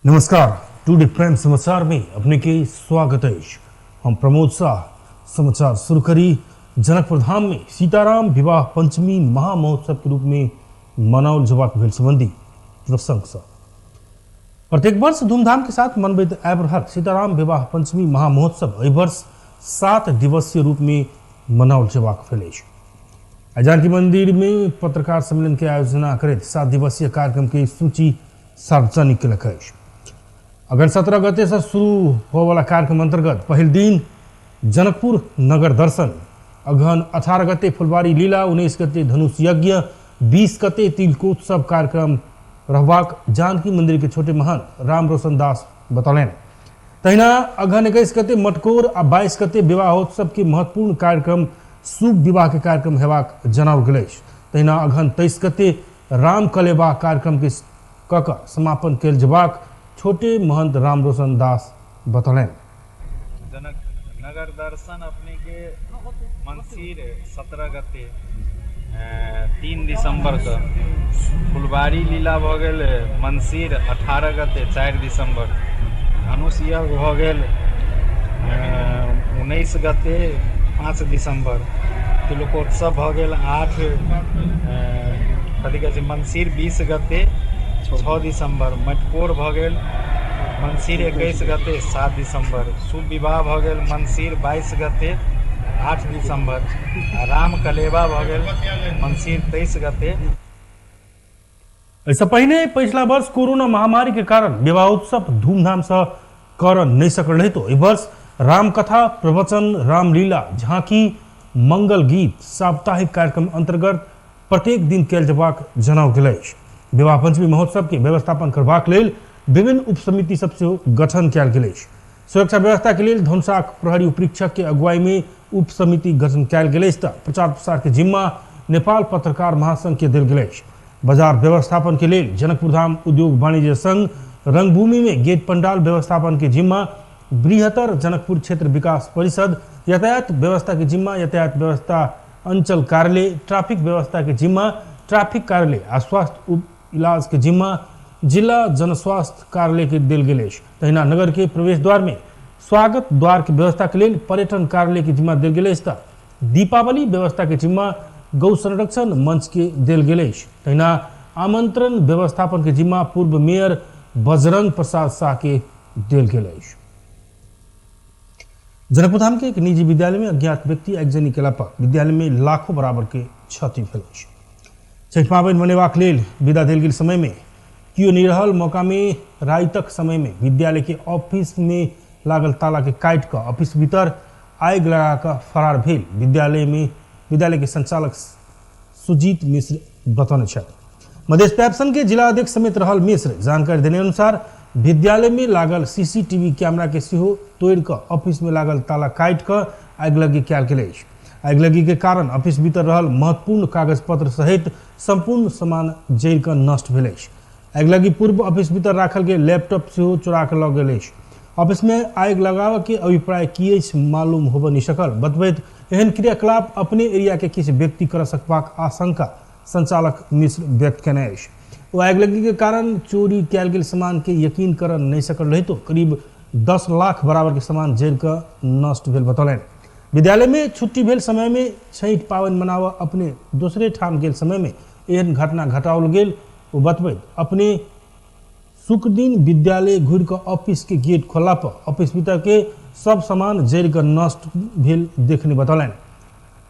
नमस्कार। Today prime समाचार में अपने के स्वागत है। हम प्रमोद शाह समाचार शुरू करी। जनकपुर धाम में सीताराम विवाह पंचमी महामहोत्सव के रूप में मनाओल जबाक भेल संबंधी प्रशंसा। प्रत्येक वर्ष धूमधाम के साथ मनबैत आबि रहल सीताराम विवाह पंचमी महामहोत्सव एहि वर्ष 7 दिवसीय रूप में मनाओल जबाक भेल अछि। जानकी मंदिर में पत्रकार सम्मेलन के आयोजना करैत 7 दिवसीय कार्यक्रम के सूची सार्वजनिक कयलक अछि। अगन 17 गते से शुरू होने वाला कार्यक्रम अंतर्गत पहल दिन जनकपुर नगर दर्शन, अगहन 18 गते फुलबारी लीला, 19 गते धनुष यज्ञ, 20 गते तिलकोत्सव कार्यक्रम रहबाक जानकी मंदिर के छोटे महंत राम रोशन दास बतौलन। तहिना अगहन 21 गते मटकोर आ 22 गते विवाहोत्सव के महत्वपूर्ण कार्यक्रम शुभ विवाह के कार्यक्रम हेबाक जनाओल गेल अछि। तहिना अगहन 23 गते राम कलेबा कार्यक्रम के कक समापन कयल जबाक छोटे महंत राम रोशन दास बतौलन। जनक नगर दर्शन अपने के मंसिर 17 गते 3 दिसंबर का, फुलबारी लीला भ गेल मंसिर 18 गते 4 दिसंबर, धनुष यज्ञ भ गेल 19 गते 5 दिसंबर, तिलकोत्सव भ गेल 8 कथी कहै छै मंसिर 20 गते 6 दिसंबर, मटकोर भ गेल मंसिर 21 गते 7 दिसंबर, शुभ विवाह भ गेल मंसिर 22 गते 8 दिसंबर, राम कलेबा भ गेल मंसिर 23 गते। इससे पहले पिछला वर्ष कोरोना महामारी के कारण विवाहोत्सव धूमधाम से कर नहीं सकल रहे, तो इस वर्ष राम कथा, प्रवचन, रामलीला, झांकी, मंगल गीत, साप्ताहिक कार्यक्रम अंतर्गत प्रत्येक दिन कयल जबाक जनाओल गेल अछि। विवाह पंचमी महोत्सव के व्यवस्थापन करबाक लेल विभिन्न उप समिति सब से गठन कयल गेल अछि। सुरक्षा व्यवस्था के लेल धनुषाक प्रहरी उपरीक्षक के अगुवाई में उप समिति गठन कयल गेल अछि। प्रचार प्रसार के जिम्मा नेपाल पत्रकार महासंघ के देल गेल अछि। बाजार व्यवस्थापन के लेल जनकपुर धाम उद्योग वाणिज्य संघ, रंगभूमि में गेट पंडाल व्यवस्थापन के जिम्मा बृहत्तर जनकपुर क्षेत्र विकास परिषद, यातायात व्यवस्था के जिम्मा यातायात व्यवस्था अंचल कार्यालय, ट्रैफिक व्यवस्था के जिम्मा ट्रैफिक कार्यालय आ स्वास्थ्य उप इलाज के जिम्मा जिला जनस्वास्थ्य कार्यालय के देल गेल अछि। तहिना नगर के प्रवेश द्वार में स्वागत द्वार के व्यवस्था के लेल पर्यटन कार्यालय के जिम्मा देल गेल अछि। दीपावली व्यवस्था के जिम्मा गौ संरक्षण मंच के देल गेल अछि। तहिना आमंत्रण व्यवस्थापन के जिम्मा पूर्व मेयर बजरंग प्रसाद शाह के देल गेल अछि। जनकपुर धाम के एक निजी विद्यालय में अज्ञात व्यक्ति आगजनी केला पर विद्यालय में लाखों बराबर के क्षति भेल अछि। छठ पाबनि मनेबाक लेल विदा देल गेल समय में कियो नहीं रहल मौका में रातिक समय में विद्यालय के ऑफिस में लागल ताला के काटि कऽ ऑफिस भीतर आगि लगा कऽ फरार भेल विद्यालय के संचालक सुजीत मिश्र बतौने छथि। मधेश पैप्सन के जिला अध्यक्ष समेत रहल मिश्र जानकारी देने अनुसार विद्यालय में लागल सीसीटीवी कैमरा के सेहो तोड़ि कऽ ऑफिस में लागल ताला काटि कऽ आगिलगी कयल गेल अछि। आगिलगी के कारण ऑफिस भीतर रहल महत्वपूर्ण कागज पत्र सहित संपूर्ण सामान जरि कऽ नष्ट भेल अछि। आगिलगी पूर्व ऑफिस भीतर राखल गेल लैपटॉप सेहो चोरा कऽ लऽ गेल अछि। ऑफिस में आगि लगाबऽ के अभिप्राय की अछि मालूम होबऽ नहि सकल, बतबैत एहन क्रियाकलाप अपने एरिया के किछु व्यक्ति कर सकबाक आशंका संचालक मिश्र व्यक्त केने अछि। ओ आगिलगी के कारण चोरी कयल गेल सामान के यकीन कर नहीं सकल रही, तो करीब 10 लाख बराबर के सामान जरि कऽ नष्ट भेल बतौलनि। विद्यालय में छुट्टी भेल समय में छठ पाबनि मनावऽ अपने दूसरे ठाम गेल समय में एहन घटना घटाओल गेल। वो बतबैत अपने शुक्र दिन विद्यालय घुरि कऽ ऑफिस के गेट खोलला पर ऑफिस भीतर के सब सामान जरि कऽ नष्ट भेल देखने बतौलनि।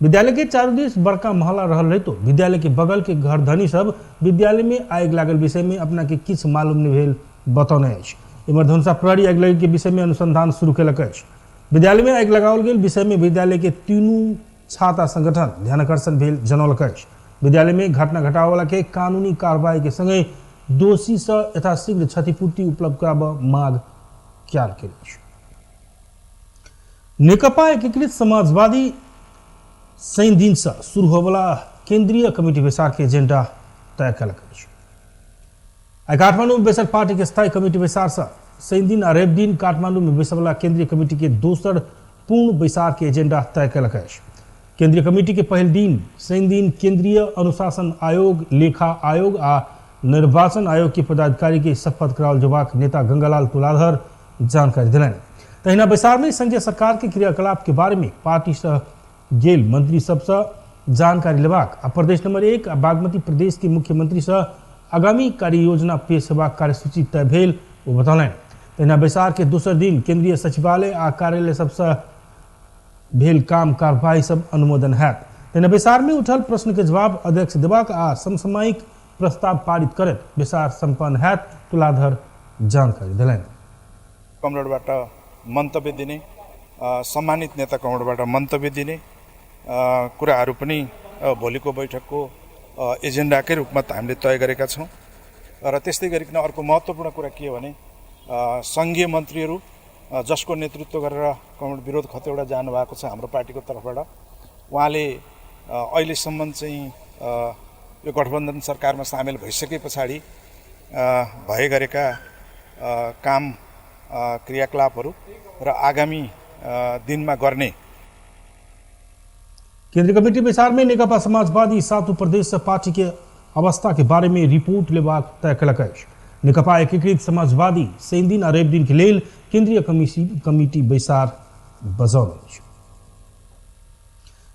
विद्यालय के चारू दिस बड़का मोहल्ला रहल रही, तो विद्यालय के बगल के घर धनी सब विद्यालय में आगि लागल विषय में अपना के किछु मालूम नहीं भेल बतौने अछि। इमहर धनुषा प्रहरी आगिलगी के विषय में अनुसंधान शुरू केलक अछि। विद्यालय में आगि लगाओल गेल विषय में विद्यालय के तीनू छात्र संगठन ध्यानाकर्षण भेल जनौलक अछि। विद्यालय में घटना घटाबय वाला के कानूनी कार्रवाई के संगे दोषी से यथाशीघ्र क्षतिपूर्ति उपलब्ध कराबऽ मांग कयल गेल अछि। नेकपा एकीकृत समाजवादी शनि दिन से शुरू होवला केंद्रीय कमेटी बैसार के एजेंडा तय कयलक अछि। आई काठमांडू में बैसल पार्टी के स्थायी कमेटी बैसार से शनि दिन आ रवि दिन काठमांडू में बैसवला केंद्रीय कमेटी के दोसर पूर्ण बैसार के एजेंडा तय कयलक अछि। केंद्रीय कमेटी के पहल दिन शनि दिन केंद्रीय अनुशासन आयोग, लेखा आयोग आ निर्वाचन आयोग के पदाधिकारी के शपथ कराओल जबाक नेता गंगालाल तुलाधर जानकारी दिलान। तहिना बैसार में संघीय सरकार के क्रियाकलाप के बारे में पार्टी सह गेल मंत्री सबसे जानकारी लेबाक आ प्रदेश नंबर 1 आ बागमती प्रदेश के मुख्यमंत्री सह आगामी कार्य योजना पेश हेबाक कार्यसूची तय भेल वो बतौलन। तहिना बैसार के दोसर दिन केंद्रीय सचिवालय आ कार्यालय सबसे भेल काम कार्यवाही सब अनुमोदन हैत। तहिना बैसार में उठल प्रश्न के जवाब अध्यक्ष देबाक आ समसामयिक प्रस्ताव पारित करत बैसार संपन्न हैत तुलाधर जानकारी दिलान। कमरेडबाट मन्तव्य दिने, सम्मानित नेता कमरेडबाट मन्तव्य दिने कुराहरू पनि भोलिको बैठकको एजेन्डाकै रूपमा हामीले तय गरेका छौँ। र त्यस्तै गरिकन अर्को महत्त्वपूर्ण कुरा के हो भने सङ्घीय मन्त्रीहरू जसको नेतृत्व गरेर कमरेड विरोध खतेवडा जानुभएको छ हाम्रो पार्टीको तर्फबाट, उहाँले अहिलेसम्म चाहिँ यो गठबन्धन सरकारमा सामेल भइसके पछाडि भए गरेका काम क्रियाकलापहरू र आगामी दिनमा गर्ने। केंद्रीय कमेटी बैसार में नेकपा समाजवादी सातों प्रदेश से पार्टी के अवस्था के बारे में रिपोर्ट लेबाक तय कलक। नेकपा एकीकृत समाजवादी शनि दिन आ रवि दिन के लेल केंद्रीय कमेटी बैसार बजौल।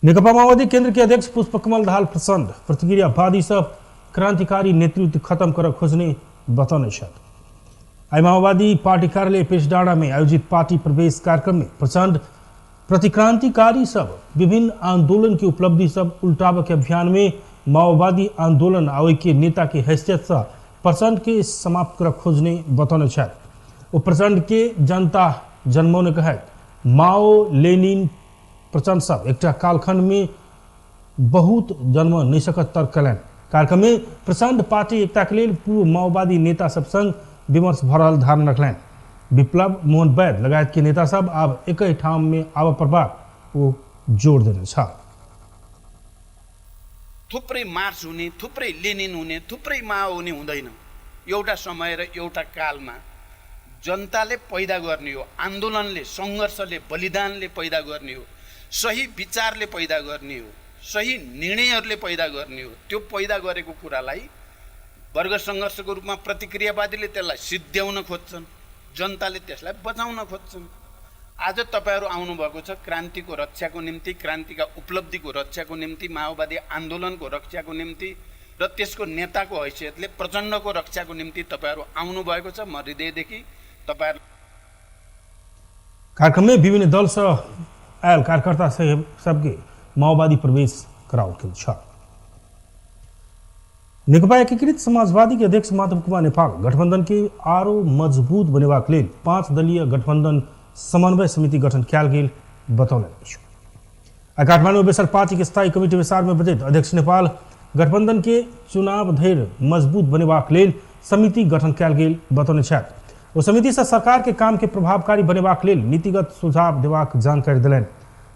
नेकपा माओवादी केंद्र के अध्यक्ष पुष्पकमल दाहाल प्रचंड प्रतिक्रियावादी सब क्रांतिकारी नेतृत्व खत्म कर खोजने बतौने। आई माओवादी पार्टी कार्यालय पेशडाँडा में आयोजित पार्टी प्रवेश कार्यक्रम में प्रचंड प्रतिक्रांतिकारी सब विभिन्न आंदोलन की उपलब्धि सब उल्टाव के अभियान में माओवादी आंदोलन आवे के नेता के हैसियत से प्रचंड के समाप्त कर खोजने बतौने। वो प्रचंड के जनता जन्मौने कहे माओ लेनिन प्रचंड सब एक कालखंड में बहुत जन्म नहीं सकत तर्क कलन। कार्यक्रम में प्रचंड पार्टी एकता के लिए पूर्व माओवादी नेता सब संग विमर्श भरल धारणा रखलन। विप्लव मोहन वैद लगायत के नेता सब अब एक ठाम में आव प्रभाव वो जोड़ देने छ। थुप्रै मार्च हुने, थुप्रै लेनिन हुने, थुप्रै माओ हुने हुँदैन। एउटा समय र एउटा कालमा जनताले पैदा गर्ने हो, आन्दोलनले, सङ्घर्षले, बलिदानले पैदा गर्ने हो, सही विचारले पैदा गर्ने हो, सही निर्णयहरूले पैदा गर्ने हो। त्यो पैदा गरेको कुरालाई वर्ग सङ्घर्षको रूपमा प्रतिक्रियावादीले त्यसलाई सिद्ध्याउन खोज्छन्, जनताले त्यसलाई बचाउन खोज्छन्। आज तपाईहरु आउनुभएको छ क्रान्तिको रक्षाको निम्ति, क्रान्तिका उपलब्धिको रक्षाको निम्ति, माओवादी आन्दोलनको रक्षाको निम्ति र त्यसको नेताको हैसियतले प्रचण्डको रक्षाको निम्ति तपाईहरु आउनुभएको छ। म हृदयदेखि तपाईहरु। कार्यक्रम में विभिन्न दल से आयल कार्यकर्ता से सबके माओवादी प्रवेश कराओल छ। नेकपा एकीकृत समाजवादी के अध्यक्ष माधव कुमार नेपाल गठबंधन के आरो मजबूत बनेबाक लेल 5 दलीय गठबंधन समन्वय समिति गठन कयल गेल बतौलन। काठमांडू में बैसल पार्टी के स्थायी कमेटी विसार में बजैत अध्यक्ष नेपाल गठबंधन के चुनाव धैर्य मजबूत बनेबाक लेल समिति गठन कयल गेल बतौने छथि। वो समिति से सरकार के काम के प्रभावकारी बनेबाक लेल नीतिगत सुझाव देबाक जानकारी दिलनि।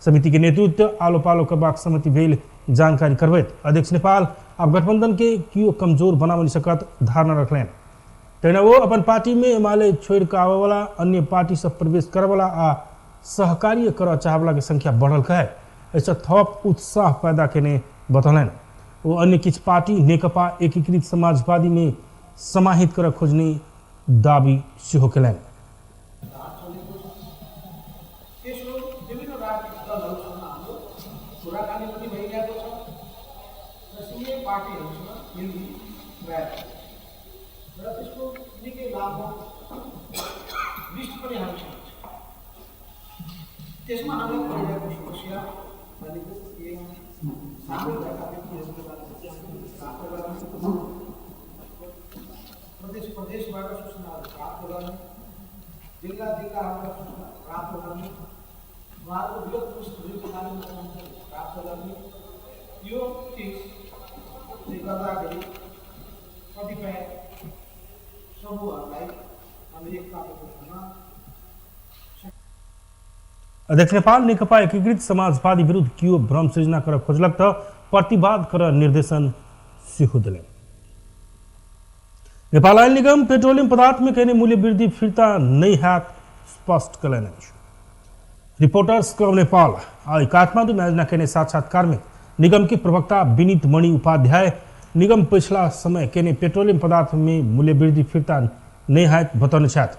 समिति के नेतृत्व आलो पालो करबाक समिति भेल जानकारी करबैत अध्यक्ष नेपाल अब गठबंधन के क्यों कमजोर बना नहीं सकत धारणा रखलन। तहिना वो अपन पार्टी में एमाले छोड़ के आवे वाला अन्य पार्टी से प्रवेश करे वाला आ सहकार्य कर चाहवाला के संख्या बढ़ल कहे ऐसा थप उत्साह पैदा केने बतौलन। वो अन्य किछ पार्टी नेकपा एकीकृत समाजवादी में समाहित कर खोजने दावी सेहो केलन। त्यसमा हामीलाई परिरहेको समस्या भनेको के सामेल भएका व्यक्तिहरूको प्राप्त गर्ने, प्रदेशबाट सूचनाहरू प्राप्त गर्ने, जिल्लाहरूबाट सूचना प्राप्त गर्ने, उहाँहरूको विरोध पुष्टिको प्राप्त गर्ने, यो चिज गर्दाखेरि कतिपय समूहहरूलाई हामी एकताको रूपमा अध्यक्ष नेपाल नेकपा एकीकृत समाजवादी विरुद्ध क्यों भ्रम सृजना कर खोजलक तो प्रतिवाद कर निर्देशन सेहो दिलनि। नेपाल आयल निगम पेट्रोलियम पदार्थ में कहने मूल्य वृद्धि फिरता नहीं हैत स्पष्ट कलन। रिपोर्टर्स क्लब नेपाल आज काठमांडू में आयोजना कहने साक्षात्कार में निगम के प्रवक्ता विनीत मणि उपाध्याय निगम पिछला समय केने पेट्रोलियम पदार्थ में मूल्य वृद्धि फिरता नहीं है बतौने छात्र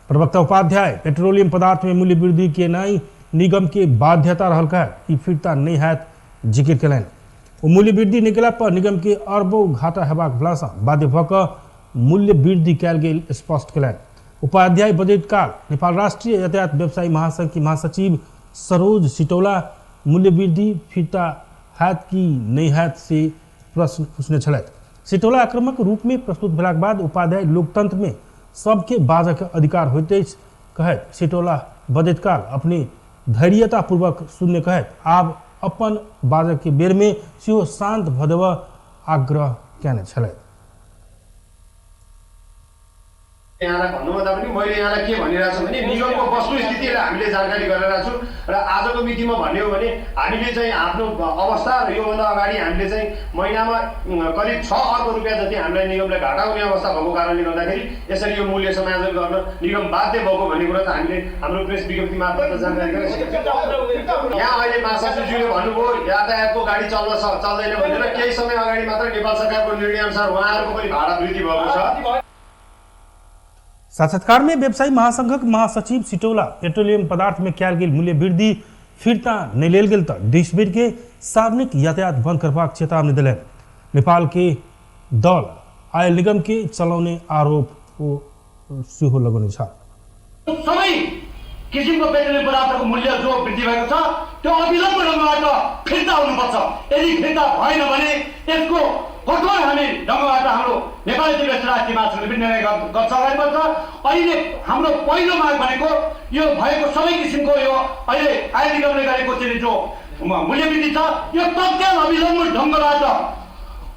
प्रवक्ता उपाध्याय पेट्रोलियम पदार्थ में मूल्य वृद्धि के नई निगम के बाध्यता रहल का कि फिरता नहीं है जिक्र कलन वो मूल्य वृद्धि निकला पर निगम के अरबों घाटा हेबाक भलासा बाध्य भक मूल्य वृद्धि कल गेल स्पष्ट कलन उपाध्याय बजट काल नेपाल राष्ट्रीय यातायात व्यवसायी महासंघ की महासचिव सरोज सिटौला मूल्य वृद्धि फिरता हैत कि नहीं हैत से प्रश्न पूछने छलैथ सिटौला आक्रामक रूप में प्रस्तुत भेलाक बाद उपाध्याय लोकतंत्र में सबके बाजक अधिकार होते कहत सिटौला बजट काल अपने धैर्यतापूर्वक सुनने कहत आब अपन बाजक के बेर में सेहो शांत भदेव आग्रह कैने छलैथ यहाँलाई भन्नुभन्दा पनि मैले यहाँलाई के भनिरहेको छु भने निगमको वस्तुस्थितिलाई हामीले जानकारी गरिरहेको छु र आजको मितिमा भन्ने हो भने हामीले चाहिँ आफ्नो अवस्था र योभन्दा अगाडि हामीले चाहिँ महिनामा करिब 6 अर्ब रुपियाँ जति हामीलाई निगमले घाटा हुने अवस्था भएको कारणले गर्दाखेरि यसरी यो मूल्य समायोजन गर्न निगम बाध्य भएको भन्ने कुरा त हामीले हाम्रो प्रेस विज्ञप्ति मार्फत जानकारी गरिसकेका छौँ। यहाँ अहिले महासचिवज्यूले भन्नुभयो यातायातको गाडी चल्दैन भनेर केही समय अगाडि मात्र नेपाल सरकारको निर्णयअनुसार उहाँहरूको पनि भाडा वृद्धि भएको छ। साक्षात्कार में व्यवसायी महासंघक महासचिव सिटौला पेट्रोलियम पदार्थ में कैल गेल मूल्य वृद्धि फिरता नहीं लेल गेल त देशभर के सार्वजनिक यातायात बंद करबाक चेतावनी दिलन नेपाल के दल आयल निगम के चलाउने आरोप सेहो लगाउने छ। सबै किसिमको पेट्रोलियम पदार्थको मूल्य जो वृद्धि भएको छ त्यो अविलम्ब ढङ्गबाट फिर्ता हुनुपर्छ। यदि फिर्ता भएन भने यसको कठोर हामी ढङ्गबाट हाम्रो नेपाली दिवस राष्ट्रिय महासंघले पनि निर्णय गर्छ अगाडि बढ्छ। अहिले हाम्रो पहिलो माग भनेको यो भएको सबै किसिमको यो अहिले आयल निगमले गरेको चाहिँ जो मूल्य वृद्धि छ यो तत्काल अविलम्ब ढङ्गबाट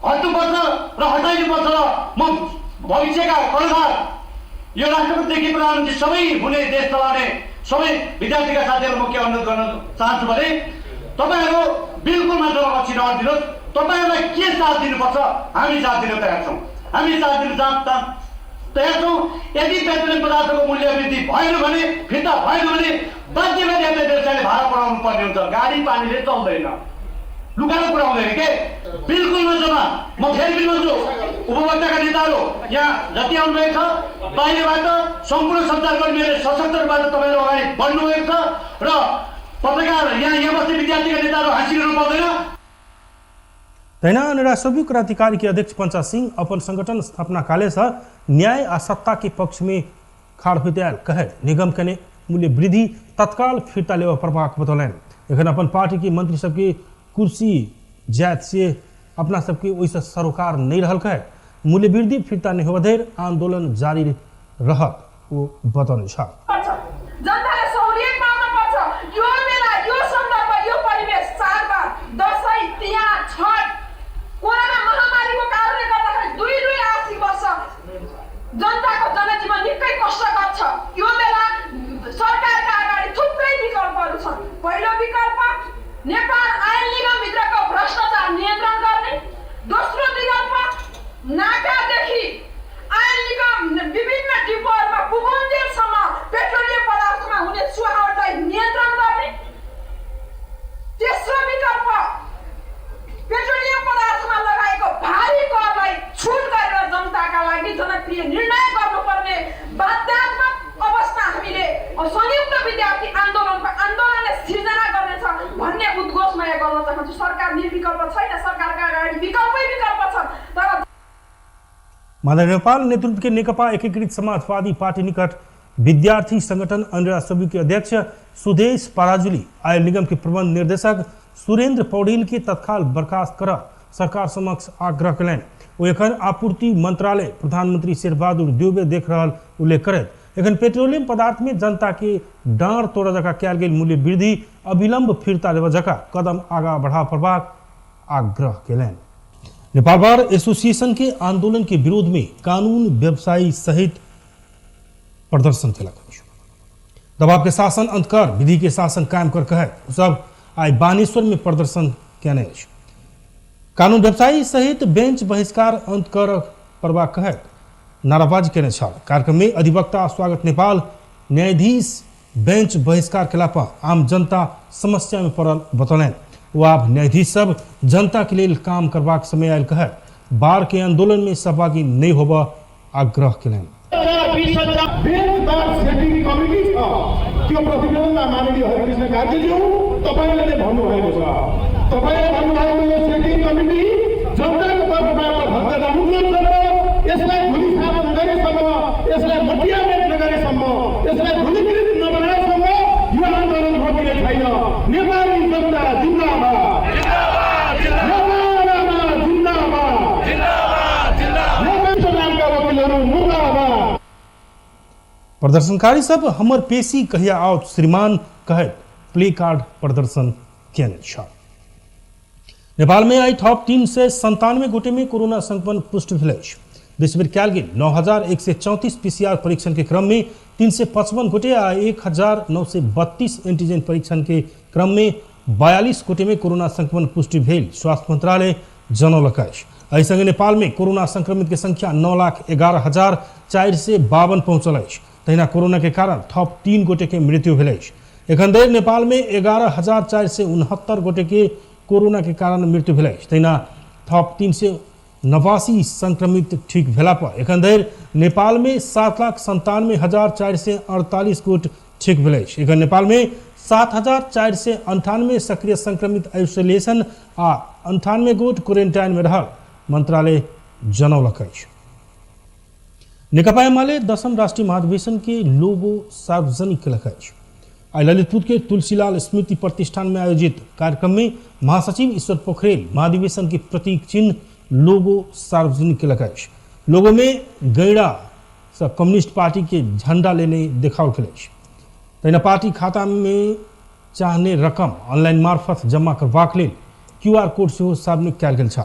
हट्नुपर्छ र हटाइनुपर्छ र म भविष्यका अनुसार यो राष्ट्रपतिदेखि प्रधानमन्त्री सबै हुने देश चलाउने सबै विद्यार्थीका साथीहरू म के अनुरोध गर्न चाहन्छु भने तपाईँहरू बिल्कुल मात्र पछि नहटिदिनुहोस्। तपाईँहरूलाई के साथ दिनुपर्छ हामी साथ दिन तयार छौँ। हामी साथ दिन तयार छौँ। यदि पेट्रोलियम पदार्थको मूल्य वृद्धि भएन भने फिर्ता भएन भने बाध्य गरी यातायात व्यवसायले भाडा बढाउनु पर्ने हुन्छ। गाडी पानीले चल्दैन लुगाएर पुऱ्याउँदैन के बिल्कुल नजमा। म फेरि पनि भन्छु उपभोक्ताका नेताहरू यहाँ जति आउनुभएको छ बाहिरबाट सम्पूर्ण सञ्चारकर्मीहरूले सशक्त रूपबाट तपाईँहरू अगाडि बढ्नुभएको छ र पत्रकार यहाँ बस्ने विद्यार्थीका नेताहरू हाँसिरहनु पर्दैन। तैना निराश्रवी क्रांतिकारी के अध्यक्ष पंचा सिंह अपन संगठन स्थापना काले से न्याय आ सत्ता के पक्ष में खाड़ होते आयल कहे निगम के मूल्य वृद्धि तत्काल फिरता लेवा प्रभाव बतौलन। एखन अपन पार्टी के मंत्री सबके कुर्सी जात से अपना सबके वैसे सरोकार नहीं रहल कहे मूल्य वृद्धि फिरता नहीं होधेर आंदोलन जारी रहत वो बतौने छ। जनताले सहुलियत पाउन पर्छ। यो बेला यो सन्दर्भ यो परिवेश चाडबाड दशैं तिहार छठ कोरोना महामारीको कारणले गर्दाखेरि दुई आर्थिक वर्ष जनताको जनजीवन निकै कष्टकर छ। यो बेला सरकारका अगाडि थुप्रै विकल्पहरू छन्। पहिलो विकल्प नेपाल आयल निगम भित्रको भ्रष्टाचार नियन्त्रण गर्ने। दोस्रो विकल्प नाकादेखि आयल निगम विभिन्न डिपोहरूमा पुगुन्जेलसम्म पेट्रोलियम पदार्थमा हुने सुहावटलाई नियन्त्रण गर्ने। तेस्रो विकल्प पेट्रोलियम पदार्थमा लगाएको भारी करलाई छुट गरेर जनताका लागि जनप्रिय निर्णय गर्नुपर्ने बाध्यात्मक अवस्था हामीले संयुक्त विद्यार्थी आन्दोलनले सिर्जना गर्नेछ भन्ने उद्घोषणा गर्न चाहन्छु। सरकार निर्विकल्प छैन, सरकारका अगाडि विकल्पै विकल्प छन्। तर माधव नेपाल नेतृत्व के नेकपा एकीकृत समाजवादी पार्टी निकट विद्यार्थी संगठन निराश्रवी के अध्यक्ष सुदेश पराजुली आयल निगम के प्रबंध निर्देशक सुरेंद्र पौडेल के तत्काल बर्खास्त कर सरकार समक्ष आग्रह कलन। वो एखन आपूर्ति मंत्रालय प्रधानमंत्री शेरबहादुर देउबे देख रहा उल्लेख करत एखन पेट्रोलियम पदार्थ में जनता के डाँड तोड़ जका कैल गेल मूल्य वृद्धि अविलंब फिरता लेवा जका कदम आगा बढ़ा प्रभाव आग्रह कलन। नेपाल बार एसोसिएशन के आंदोलन के विरोध में कानून व्यवसायी सहित प्रदर्शन चला दबाव के शासन अंत कर विधि के शासन कायम कर कहे सब आज बानेश्वर में प्रदर्शन कहने कानून व्यवसायी सहित बेंच बहिष्कार अंत कर प्रभा कहे नाराबाजी कहने कार्यक्रम में अधिवक्ता स्वागत नेपाल न्यायाधीश बेंच बहिष्कार के लापा आम जनता समस्या में पड़ल बतौलन। वो आप न्यायाधीश सब जनता के लिए काम करबाक समय आयल कहे बार के आंदोलन में सहभागी नहीं होबा आग्रह केलनि। कमिटी छ त्यो प्रतिवेदनमा माननीय हरिकृष्ण कार्कीज्यू तपाईले नै भन्नुभएको छ। तपाईले भन्नुभएको यो सेटिङ कमिटी जनताको तर्फबाट भ्रष्टाचार मुक्त गर्न, यसलाई भुलिसाप नगरेसम्म, यसलाई मटियामेट नगरेसम्म, यसलाई भुलिकृत नबनाएसम्म यो आन्दोलन रोकिने छैन। नेपाली जनता जिन्दाबाद, जिन्दाबाद, जिन्दाबाद, नेपाली सरकारका वकिलहरू मुर्दाबाद। प्रदर्शनकारी सब हमर पेशी कहिया आओ श्रीमान कहे प्ले कार्ड प्रदर्शन केने छ। नेपाल में आई थप 397 गोटे में कोरोना संक्रमण पुष्टि भेल। देशभर कयल गेल 9134 पीसीआर परीक्षण के क्रम में 355 गोटे आ 1932 एंटीजन परीक्षण के क्रम में 42 गोटे में कोरोना संक्रमण पुष्टि भेल स्वास्थ्य मंत्रालय जनौलक अछि। एहि संगे नेपाल में कोरोना संक्रमित के संख्या 9,11,452 पहुंचल अछि। तहिना कोरोना के कारण थप 3 गोटे के मृत्यु भेल अछि। एखन धरि नेपाल में 11,469 गोटे के कोरोना के कारण मृत्यु भेल अछि। तहिना थप 389 संक्रमित ठीक भेला पर एखन धरि नेपाल में 7,97,448 गोट ठीक भेल अछि। एखन नेपाल में 7,498 सक्रिय संक्रमित आइसोलेशन आ 98 गोट क्वारेंटाइन में रहल मंत्रालय जनौलक अछि। नेकपा एमाले 10म राष्ट्रीय महाधिवेशन के लोगो सार्वजनिक केलक अछि। आई ललितपुर के तुलसीलाल स्मृति प्रतिष्ठान में आयोजित कार्यक्रम में महासचिव ईश्वर पोखरेल महाधिवेशन के प्रतीक चिन्ह लोगो सार्वजनिक केलक अछि। लोगो में गैड़ा से कम्युनिस्ट पार्टी के झंडा लेने देखाओल गेल अछि। तहिना पार्टी खाता में चाहने रकम ऑनलाइन मार्फत जमा करबाक लेल QR कोड सेहो सार्वजनिक कयल गेल छल।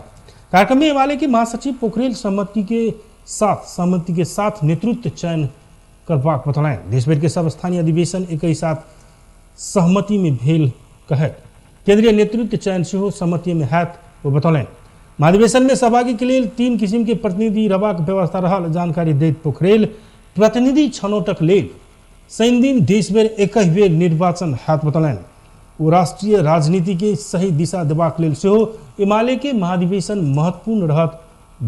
कार्यक्रम में एमाले के महासचिव पोखरेल सहमति के साथ नेतृत्व चयन करबाक बतौलनि। देशभर के सब स्थानीय अधिवेशन एक ही साथ सहमति में भेल कहे केंद्रीय नेतृत्व चयन सेहो सहमति में हैत वो बतौलनि। महाधिवेशन में सहभागी के लिए 3 किस्म के प्रतिनिधि रहबाक व्यवस्था रहल जानकारी दैत पोखरेल प्रतिनिधि छनौटक लेल शनि दिन देशभर एक ही बेर निर्वाचन हैत बतौलनि। वो राष्ट्रीय राजनीति के सही दिशा देबाक लेल सेहो एमाले के महाधिवेशन महत्वपूर्ण रहत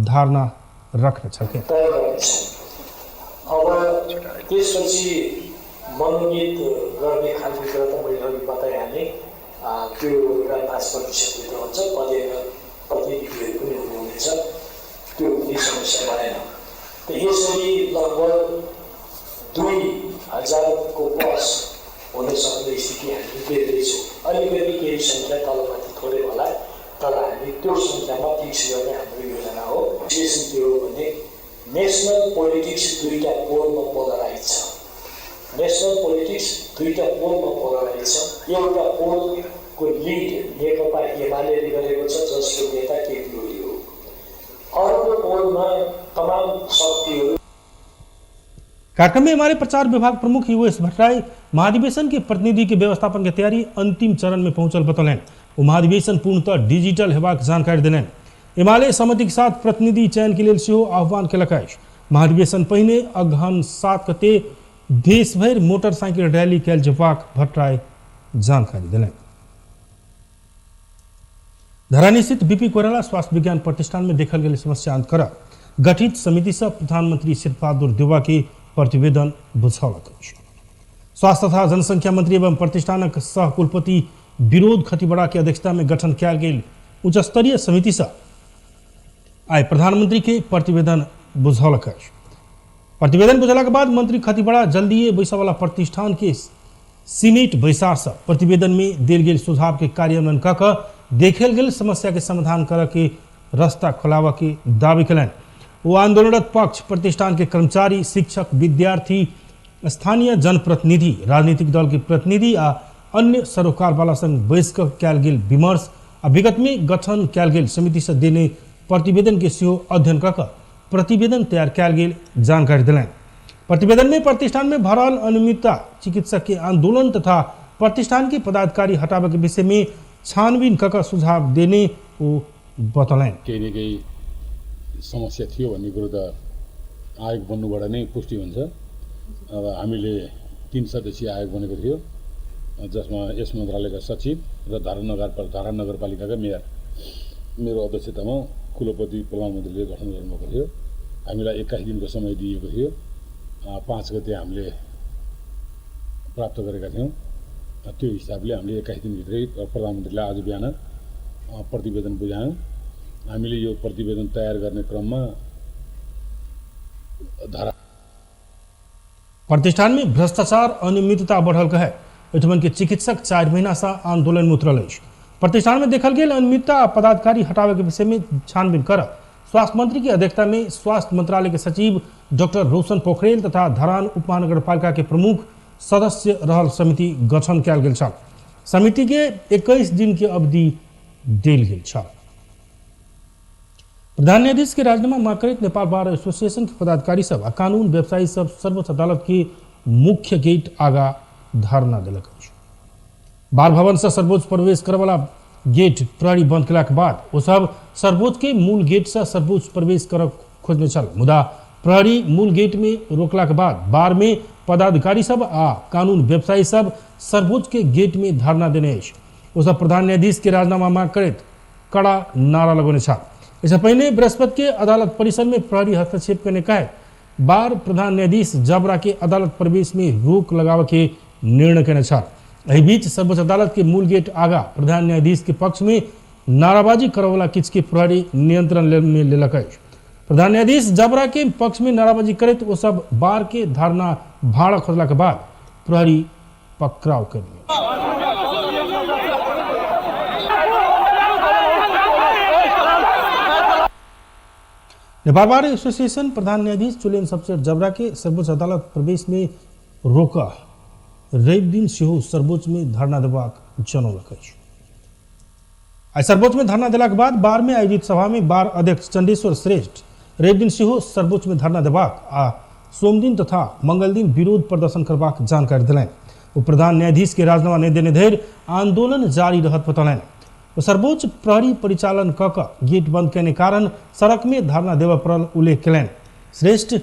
धारणा रख्न छके। अब त्यसपछि मनोनित गर्ने खालको कुरा त मैले अघि बताइहालेँ। त्यो एउटा 5% हुन्छ, प्रतिनिधिहरू पनि हुनुहुनेछ, त्यो हुने समस्या भएन। त यसरी लगभग 2000 को प्लस हुन सक्ने स्थिति हामी देख्दैछौँ। अलिकति केही सङ्ख्या तलमाथि थोरै होला, तर हामी त्यो सङ्ख्यामा फिक्स गर्ने हाम्रो योजना हो। विशेष के हो भने नेसनल पोलिटिक्स दुईटा पोलमा पोलराइज छ। नेसनल पोलिटिक्स दुईटा पोलमा पोलराइज छ। एउटा पोलको लिड नेकपा एमालेले गरेको छ, जसको नेता केपी ओली हो। अर्को पोलमा तमाम शक्तिहरू। कार्यक्रम में हमारे प्रचार विभाग प्रमुख यूएस भट्टराई महाधिवेशन के प्रतिनिधि के व्यवस्थापन की तैयारी अंतिम चरण में पहुंचल बतौलनि। वो महाधिवेशन पूर्णतः डिजिटल हेबाक जानकारी देलनि। एमाले सहमति के साथ प्रतिनिधि चयन के लिए सेहो आह्वान केलक अछि। महाधिवेशन पहिने अगहन 7 गते देशभर मोटरसाइकिल रैली कयल जेबाक भट्टराई जानकारी देलनि। धरानी स्थित बीपी कोइराला स्वास्थ्य विज्ञान प्रतिष्ठान में देखल गेल समस्या अंत कर गठित समिति से प्रधानमंत्री शेरबहादुर देउवा के प्रतिवेदन बुझौलक अछि। स्वास्थ्य तथा जनसंख्या मंत्री एवं प्रतिष्ठानक सह कुलपति विरोध खतिवड़ा के अध्यक्षता में गठन कयल गेल उच्च स्तरीय समिति से आई प्रधानमंत्री के प्रतिवेदन बुझौलक अछि। प्रतिवेदन बुझला के बाद मंत्री खतिवड़ा जल्दीए बैसा वाला प्रतिष्ठान के सीनेट बैसार से प्रतिवेदन में देल गेल सुझाव के कार्यान्वयन क देखल गेल समस्या के समाधान कर के रास्ता खोलावा के दावी कयलनि। वो आंदोलनरत पक्ष प्रतिष्ठान के कर्मचारी, शिक्षक, विद्यार्थी, स्थानीय जनप्रतिनिधि, राजनीतिक दल के प्रतिनिधि आ अन्य सरोकार वाला संग बैस कऽ कयल गेल विमर्श आ विगत में गठन कयल गेल समिति से देने प्रतिवेदन के सेहो अध्ययन कऽ प्रतिवेदन तैयार कयल गेल जानकारी देलनि। प्रतिवेदन में प्रतिष्ठान में भरल अनियमितता, चिकित्सक के आंदोलन तथा प्रतिष्ठान के पदाधिकारी हटावे के विषय में छानबीन कऽ सुझाव देने वो बतौलनि। केही न केही समस्या थियो भन्ने कुरो त आयोग बन्नुबाट नै पुष्टि हुन्छ। अब हामीले 3 सदस्यीय आयोग बनेको थियो, जसमा यस मन्त्रालयका सचिव र धारा नगरपालिकाका मेयर मेरो अध्यक्षतामा कुलपति प्रधानमन्त्रीले गठन गर्नुभएको थियो। हामीलाई 21 दिनको समय दिएको थियो। 5 गते हामीले प्राप्त गरेका थियौँ। त्यो हिसाबले हामीले 21 दिनभित्रै प्रधानमन्त्रीलाई आज बिहान प्रतिवेदन बुझायौँ। हामीले यो प्रतिवेदन तयार गर्ने क्रममा धारा प्रतिष्ठान में भ्रष्टाचार अनियमितता बढ़ल है। एठमन के चिकित्सक 4 महीना से आंदोलन में उतरल। प्रतिष्ठान में देखल गेल अनियमितता पदाधिकारी हटावे के विषय में छानबीन कर स्वास्थ्य मंत्री की अध्यक्षता में स्वास्थ्य मंत्रालय के सचिव डॉक्टर रोशन पोखरेल तथा धरान उपमहानगरपालिका के प्रमुख सदस्य रहल समिति गठन कयल गेल छल। समिति के 21 दिन के अवधि देल गेल छल। प्रधान न्यायाधीश के राजीनामा मांग करैत नेपाल बार एसोसिएशन के पदाधिकारी सब आ कानून व्यवसायी सब सर्वोच्च अदालत के मुख्य गेट आगा धरना दिलक। बार भवन से सर्वोच्च प्रवेश करे वाला गेट प्रहरी बंद कला के बाद वो सब सर्वोच्च के मूल गेट से सर्वोच्च प्रवेश कर खोजने चल। मुदा प्रहरी मूल गेट में रोकला के बाद बार में पदाधिकारी सब आ कानून व्यवसायी सब सर्वोच्च के गेट में धरना देने वो सब प्रधान न्यायाधीश के राजीनामा मांग करैत कड़ा नारा लगौने छल। इससे पहले बृहस्पति के अदालत परिसर में प्रहरी हस्तक्षेप करने कहे बार प्रधान न्यायाधीश जबरा के अदालत प्रवेश में रोक लगावे के निर्णय करने छल। एहि बीच सर्वोच्च अदालत के मूल गेट आगा प्रधान न्यायाधीश के पक्ष में नाराबाजी करवला किछ के प्रहरी नियंत्रण में लेलक। प्रधान न्यायाधीश जबरा के पक्ष में नाराबाजी करते वो सब बार के धारणा भाड़ा खोजला के बाद प्रहरी पकड़ाव कर लिया। नेपाल बार एसोसिएशन प्रधान न्यायाधीश चुलेन शमशेर जबरा के सर्वोच्च अदालत प्रवेश में रोका रवि दिन सेहो सर्वोच्च में धरना देबाक जनौलक। आई सर्वोच्च में धरना देला के बाद बार में आयोजित सभा में बार अध्यक्ष चंडेश्वर श्रेष्ठ रवि दिन सेहो सर्वोच्च में धरना देबाक आ सोम दिन तथा मंगल दिन विरोध प्रदर्शन करबाक जानकारी दिलैन। वो प्रधान न्यायाधीश के राजीनामा नहीं देने धरि आंदोलन जारी रहत बतौलैन। सर्वोच्च प्रहरी परिचालन क गेट बंद करने कारण सड़क में धरना देवा पड़ल उल्लेख कलैन। श्रेष्ठ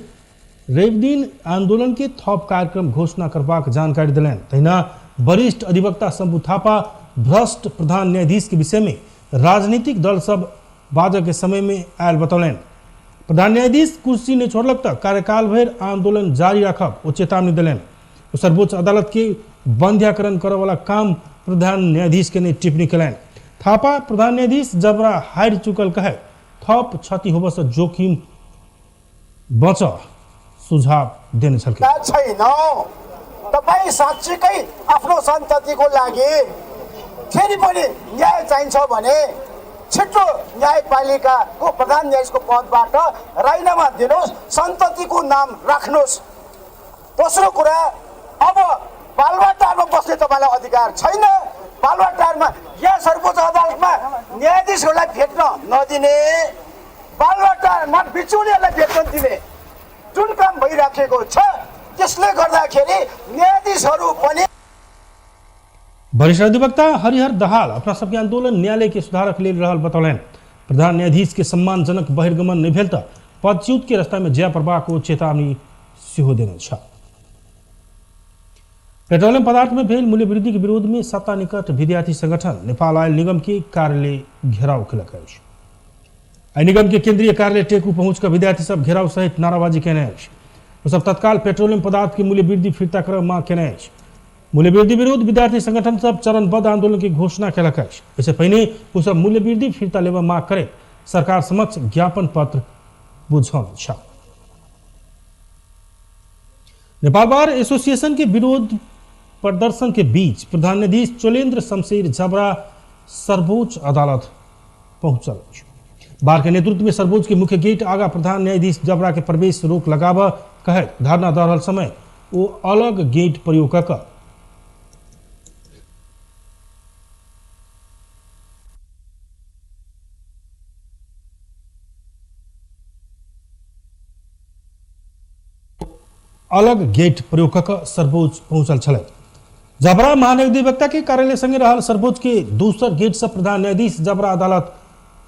रवि दिन आंदोलन के थप कार्यक्रम घोषणा करबाक जानकारी दिलैन। तहिना वरिष्ठ अधिवक्ता शंभु थापा भ्रष्ट प्रधान न्यायाधीश के विषय में राजनीतिक दल सब बाजा के समय में आयल बतौलैन। प्रधान न्यायाधीश कुर्सी नहीं छोड़लक तक कार्यकाल भर आंदोलन जारी रखब वो चेतावनी दिलैन। सर्वोच्च अदालत के बंध्याकरण करे वाला काम प्रधान न्यायाधीश के ने टिप्पणी कलैन। थापा प्रधान न्यायाधीश जबरा हार चुकल कहे थप क्षति होब से जोखिम बच सुझाव देने छैन। तपाई साच्चै आफ्नो सन्ततिको लागि फेरि पनि न्याय चाहिन्छ भने छिटो न्यायपालिकाको प्रधान न्यायाधीशको पदबाट राजीनामा दिनुहोस्, सन्ततिको नाम राख्नुहोस्। दोस्रो कुरा, अब बालुवाटारमा बस्ने तपाईलाई अधिकार छैन। बालुवाटारमा यहाँ सर्वोच्च अदालतमा न्यायाधीशहरूलाई भेट्न नदिने, बालुवाटारमा बिचौलियालाई भेट्न दिने जुन काम भइराखेको छ, त्यसले गर्दाखेरि न्यायाधीशहरू पनि। वरिष्ठ अधिवक्ता हरिहर दहाल अपना सबके आंदोलन न्यायालय के सुधारक ले रहल बतौलैन। प्रधान न्यायाधीश के सम्मानजनक बहिर्गमन नहीं भेल त पदच्युत के रास्ता में जाय पड़बाक चेतावनी सेहो देने छ। पेट्रोलियम पदार्थ में भेल मूल्य वृद्धि के विरोध में सत्ता निकट विद्यार्थी संगठन नेपाल आयल निगम के कार्यालय घेराव केलक। निगम के केंद्रीय कार्यालय टेकू पहुंचकर विद्यार्थी सब घेराव सहित नाराबाजी केने वो सब तत्काल पेट्रोलियम पदार्थ के मूल्य वृद्धि फिर्ता कर मांग केने। मूल्य वृद्धि विरुद्ध विद्यार्थी संगठन सब चरणबद्ध आंदोलन की घोषणा केलक। इससे पहले वो सब मूल्य वृद्धि फिर्ता लेवा मांग करे सरकार समक्ष ज्ञापन पत्र बुझौल छ। नेपाल बार एसोसिएशन के विरोध प्रदर्शन के बीच प्रधान न्यायाधीश चोलेन्द्र शमशेर जबरा सर्वोच्च अदालत पहुंचल। बार के नेतृत्व में सर्वोच्च के मुख्य गेट आगा प्रधान न्यायाधीश जबरा के प्रवेश रोक लगाव कहे धरना दे रहल समय वो अलग गेट प्रयोग कर सर्वोच्च पहुंचल छल। जबरा महाधिवक्ता के कार्यालय संगे रहल सर्वोच्च के दूसर गेट से प्रधान न्यायाधीश जबरा अदालत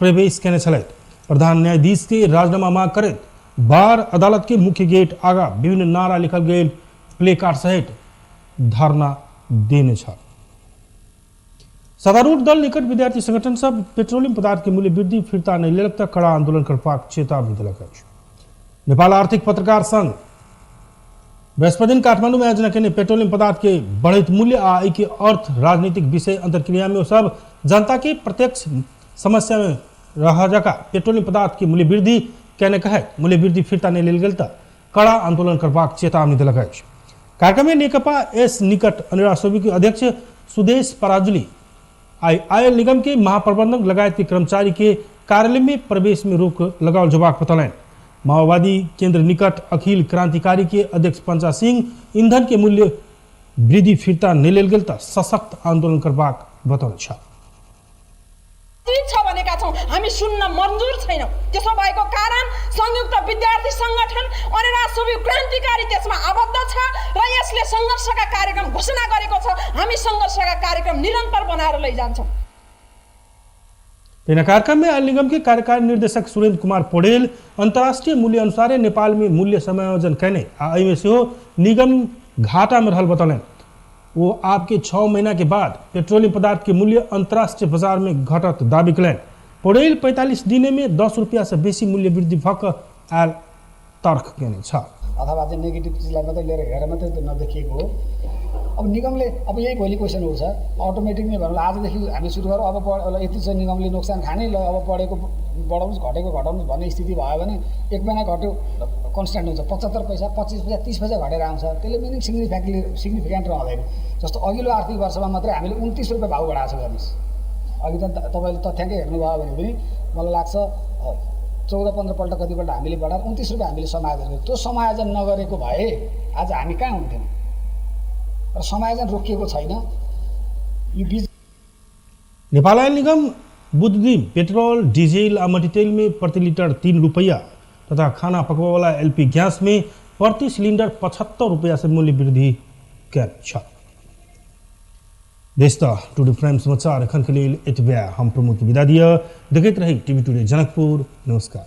प्रवेश केने छल। प्रधान न्यायाधीश के राजीनामा मांग करैत बार अदालत के मुख्य गेट आगा विभिन्न नारा लिखल गेल प्ले कार्ड सहित धरना देने छल। सत्तारूढ़ दल निकट विद्यार्थी संगठन सब पेट्रोलियम पदार्थ के मूल्य वृद्धि फिर्ता नहीं लेलक तक कड़ा आंदोलन करबाक चेतावनी दिलक अछि। नेपाल आर्थिक पत्रकार संघ बृहस्पति दिन काठमांडू में आयोजना के पेट्रोलियम पदार्थ के बढ़त मूल्य आ के अर्थ राजनीतिक विषय अंतर्क्रिया में सब जनता के प्रत्यक्ष समस्या में रह जका पेट्रोलियम पदार्थ के मूल्य वृद्धि कहने कहे मूल्य वृद्धि फिर्ता नहीं लेल गेल त कड़ा आंदोलन करबाक चेतावनी दिलक अछि। कार्यक्रम में नेकपा एस निकट अनिरा सोबी के अध्यक्ष सुदेश पराजुली आयल निगम के महाप्रबंधक लगायत के कर्मचारी के कार्यालय में प्रवेश में रोक लगाओ जवाब बतौलन। माओवादी केंद्र निकट अखिल क्रांतिकारी के अध्यक्ष पंचा सिंह ईंधन के मूल्य वृद्धि फिर्ता नहीं लेल गेल त सशक्त आंदोलन करबाक बतौले छ। भनेका छौं हामी सुन्न मन्जुर छैनौं। त्यसो भएको कारण संयुक्त विद्यार्थी संगठन अनिरा सोबी क्रान्तिकारी त्यसमा आबद्ध छ र यसले संघर्षका कार्यक्रम घोषणा गरेको छ। हामी संघर्षका कार्यक्रम निरन्तर बनाएर लैजान्छौं। कार्यक्रम में आयल निगम के कार्यकारी निर्देशक सुरेंद्र कुमार पौडेल अंतर्राष्ट्रीय मूल्य अनुसार नेपाल में मूल्य समायोजन करने में से निगम घाटा में रहल बतौलन। वो आपके 6 महीना के बाद पेट्रोलियम पदार्थ के मूल्य अंतर्राष्ट्रीय बाजार में घटत दावी कलन। पौडेल 45 दिन में 10 रुपया से बेसी मूल्य वृद्धि भक आयल तर्क केने छ। अथवा चाहिँ नेगेटिभ चिजलाई मात्रै लिएर हेरेर मात्रै त्यो नदेखिएको हो। अब निगमले अब यही भोलि क्वेसन उठ्छ अटोमेटिक नै भनौँ आजदेखि हामी सुरु गरौँ अब यति चाहिँ निगमले नोक्सान खाने ल अब बढेको बढाउनुहोस् घटेको घटाउनुहोस् भन्ने स्थिति भयो भने एक महिना घट्यो कन्स्ट्यान्ट हुन्छ 75 पैसा 25 पैसा 30 पैसा घटेर आउँछ। त्यसले मिनिङ सिग्निफिकेन्ट रहँदैन। जस्तो अघिल्लो आर्थिक वर्षमा मात्रै हामीले 29 रुपियाँ भाउ बढाएको छ हेर्नुहोस्। अघि त तपाईँले तथ्याङ्क हेर्नुभयो भने पनि मलाई लाग्छ 14-15 पल्ट कतिपल्ट हामीले बढाएर 29 रुपियाँ हामीले समायोजन गर्यौँ। त्यो समायोजन नगरेको भए आज हामी कहाँ हुन्थ्यौँ र समायोजन रोकिएको छैन। यो बीच नेपाल आयल निगम बुध दिन पेट्रोल डीजल मटीतेल में प्रति लीटर 3 रुपया तथा खाना पकवा वाला एलपी गैस में प्रति सिलिंडर 75 रुपया से मूल्य वृद्धि कैल छ। देश टुडे प्राइम समाचार एखन के लिए एतबे हम प्रमुख विदा दिए देखते रही टीवी टुडे जनकपुर। नमस्कार।